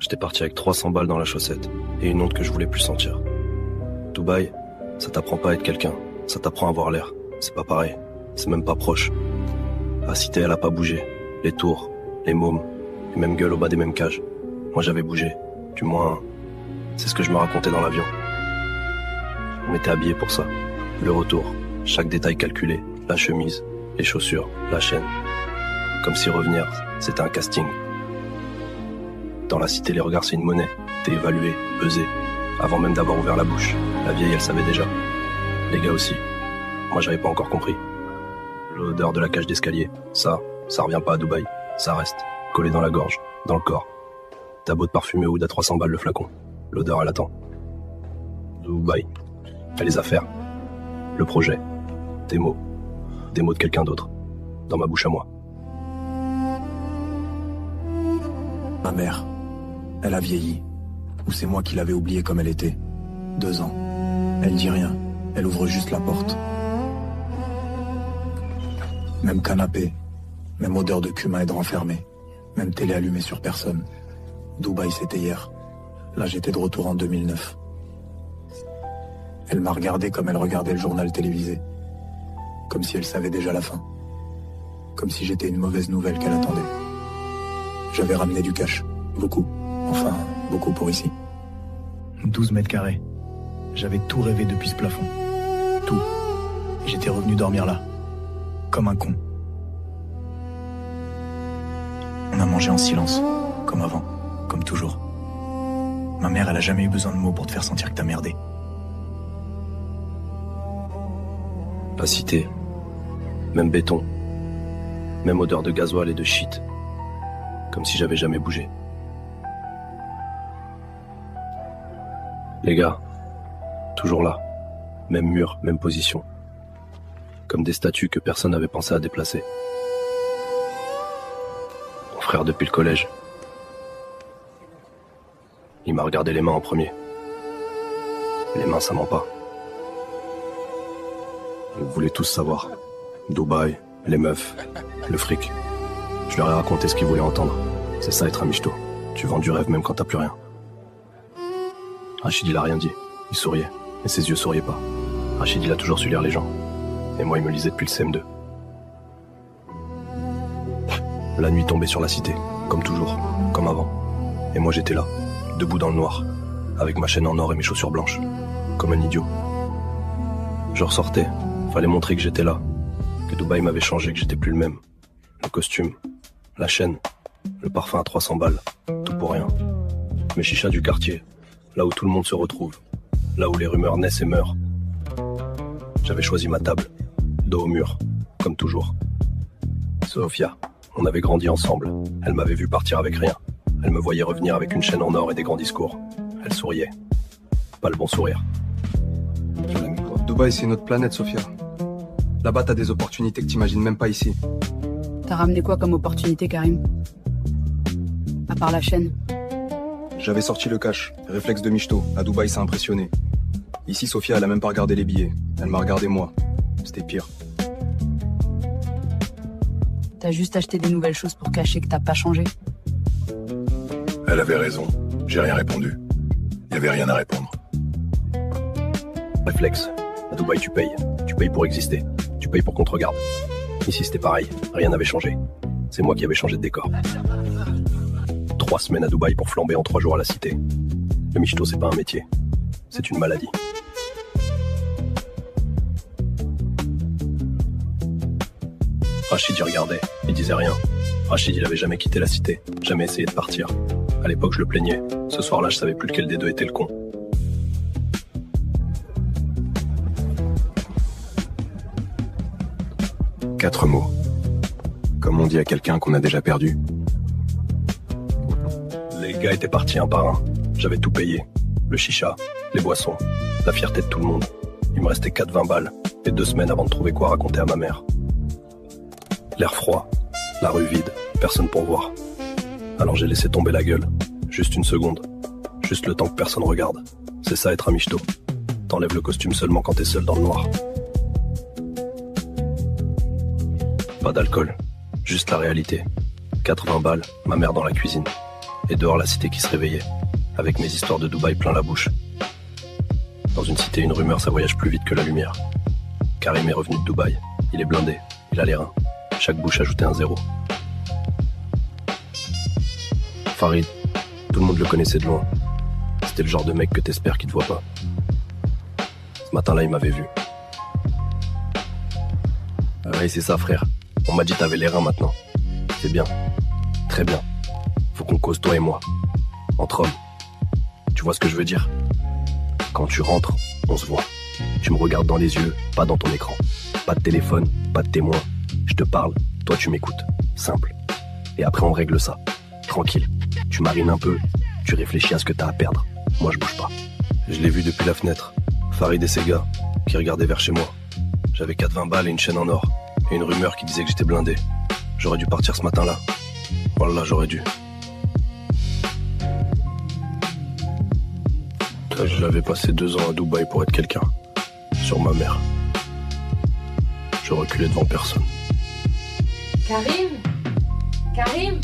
J'étais parti avec 300 balles dans la chaussette et une honte que je voulais plus sentir. Dubaï, ça t'apprend pas à être quelqu'un, ça t'apprend à avoir l'air. C'est pas pareil, c'est même pas proche. La cité, elle a pas bougé. Les tours, les mômes, les mêmes gueules au bas des mêmes cages. Moi j'avais bougé, du moins, c'est ce que je me racontais dans l'avion. On était habillés pour ça. Le retour, chaque détail calculé, la chemise, les chaussures, la chaîne. Comme si revenir, c'était un casting. Dans la cité, les regards, c'est une monnaie. T'es évalué, pesé, avant même d'avoir ouvert la bouche. La vieille, elle savait déjà. Les gars aussi. Moi, j'avais pas encore compris. L'odeur de la cage d'escalier, ça revient pas à Dubaï. Ça reste, collé dans la gorge, dans le corps. T'as beau te parfumer ou d'à 300 balles le flacon. L'odeur, elle attend. Dubaï. Et les affaires. Le projet. Des mots. Des mots de quelqu'un d'autre. Dans ma bouche à moi. Ma mère, elle a vieilli. Ou c'est moi qui l'avais oubliée comme elle était. 2 ans. Elle dit rien. Elle ouvre juste la porte. Même canapé. Même odeur de cumin et de renfermé. Même télé allumée sur personne. Dubaï, c'était hier. Là, j'étais de retour en 2009. Elle m'a regardé comme elle regardait le journal télévisé. Comme si elle savait déjà la fin. Comme si j'étais une mauvaise nouvelle qu'elle attendait. J'avais ramené du cash. Beaucoup. Enfin, beaucoup pour ici. 12 mètres carrés. J'avais tout rêvé depuis ce plafond. Tout. Et j'étais revenu dormir là. Comme un con. On a mangé en silence. Comme avant. Comme toujours. Ma mère, elle a jamais eu besoin de mots pour te faire sentir que t'as merdé. La cité. Même béton. Même odeur de gasoil et de shit. Comme si j'avais jamais bougé. Les gars, toujours là. Même mur, même position. Comme des statues que personne n'avait pensé à déplacer. Mon frère depuis le collège. Il m'a regardé les mains en premier. Les mains, ça ment pas. Ils voulaient tous savoir. Dubaï, les meufs, le fric. Je leur ai raconté ce qu'ils voulaient entendre. C'est ça être un michto. Tu vends du rêve même quand t'as plus rien. Rachid, il a rien dit. Il souriait. Et ses yeux souriaient pas. Rachid, il a toujours su lire les gens. Et moi, il me lisait depuis le CM2. La nuit tombait sur la cité. Comme toujours. Comme avant. Et moi, j'étais là. Debout dans le noir. Avec ma chaîne en or et mes chaussures blanches. Comme un idiot. Je ressortais. Fallait montrer que j'étais là. Que Dubaï m'avait changé, que j'étais plus le même. Le costume. La chaîne. Le parfum à 300 balles. Tout pour rien. Mes chichas du quartier. Là où tout le monde se retrouve. Là où les rumeurs naissent et meurent. J'avais choisi ma table. Dos au mur. Comme toujours. Sofia. On avait grandi ensemble. Elle m'avait vu partir avec rien. Elle me voyait revenir avec une chaîne en or et des grands discours. Elle souriait. Pas le bon sourire. Dubaï, c'est une autre planète, Sofia. Là-bas, t'as des opportunités que t'imagines même pas ici. T'as ramené quoi comme opportunité, Karim? À part la chaîne. J'avais sorti le cash, réflexe de michto. À Dubaï, ça a impressionné. Ici, Sofia, elle a même pas regardé les billets. Elle m'a regardé moi. C'était pire. T'as juste acheté des nouvelles choses pour cacher que t'as pas changé. Elle avait raison. J'ai rien répondu. Il y avait rien à répondre. Réflexe. À Dubaï, tu payes. Tu payes pour exister. Tu payes pour qu'on te regarde. Ici, c'était pareil. Rien n'avait changé. C'est moi qui avais changé de décor. 3 semaines à Dubaï pour flamber en 3 jours à la cité. Le michto, c'est pas un métier. C'est une maladie. Rachid y regardait. Il disait rien. Rachid, il avait jamais quitté la cité. Jamais essayé de partir. À l'époque, je le plaignais. Ce soir-là, je savais plus lequel des deux était le con. Quatre mots. Comme on dit à quelqu'un qu'on a déjà perdu. Les gars étaient partis un par un. J'avais tout payé. Le chicha, les boissons, la fierté de tout le monde. Il me restait 4,20 balles et 2 semaines avant de trouver quoi raconter à ma mère. L'air froid, la rue vide, personne pour voir. Alors j'ai laissé tomber la gueule. Juste une seconde. Juste le temps que personne regarde. C'est ça être un michto. T'enlèves le costume seulement quand t'es seul dans le noir. Pas d'alcool. Juste la réalité. 80 balles, ma mère dans la cuisine. Et dehors, la cité qui se réveillait, avec mes histoires de Dubaï plein la bouche. Dans une cité, une rumeur, ça voyage plus vite que la lumière. Karim est revenu de Dubaï. Il est blindé, il a les reins. Chaque bouche ajoutait un 0. Farid, tout le monde le connaissait de loin. C'était le genre de mec que t'espères qu'il te voit pas. Ce matin-là, il m'avait vu. Ouais, c'est ça, frère. On m'a dit t'avais les reins maintenant. C'est bien. Très bien. Faut qu'on cause, toi et moi. Entre hommes. Tu vois ce que je veux dire? Quand tu rentres, on se voit. Tu me regardes dans les yeux, pas dans ton écran. Pas de téléphone, pas de témoin. Je te parle, toi tu m'écoutes. Simple. Et après on règle ça. Tranquille. Tu marines un peu, tu réfléchis à ce que t'as à perdre. Moi je bouge pas. Je l'ai vu depuis la fenêtre. Farid et ses gars, qui regardaient vers chez moi. J'avais 4,20 balles et une chaîne en or. Et une rumeur qui disait que j'étais blindé. J'aurais dû partir ce matin-là. Voilà, j'aurais dû. J'avais passé 2 ans à Dubaï pour être quelqu'un. Sur ma mère. Je reculais devant personne. Karim? Karim?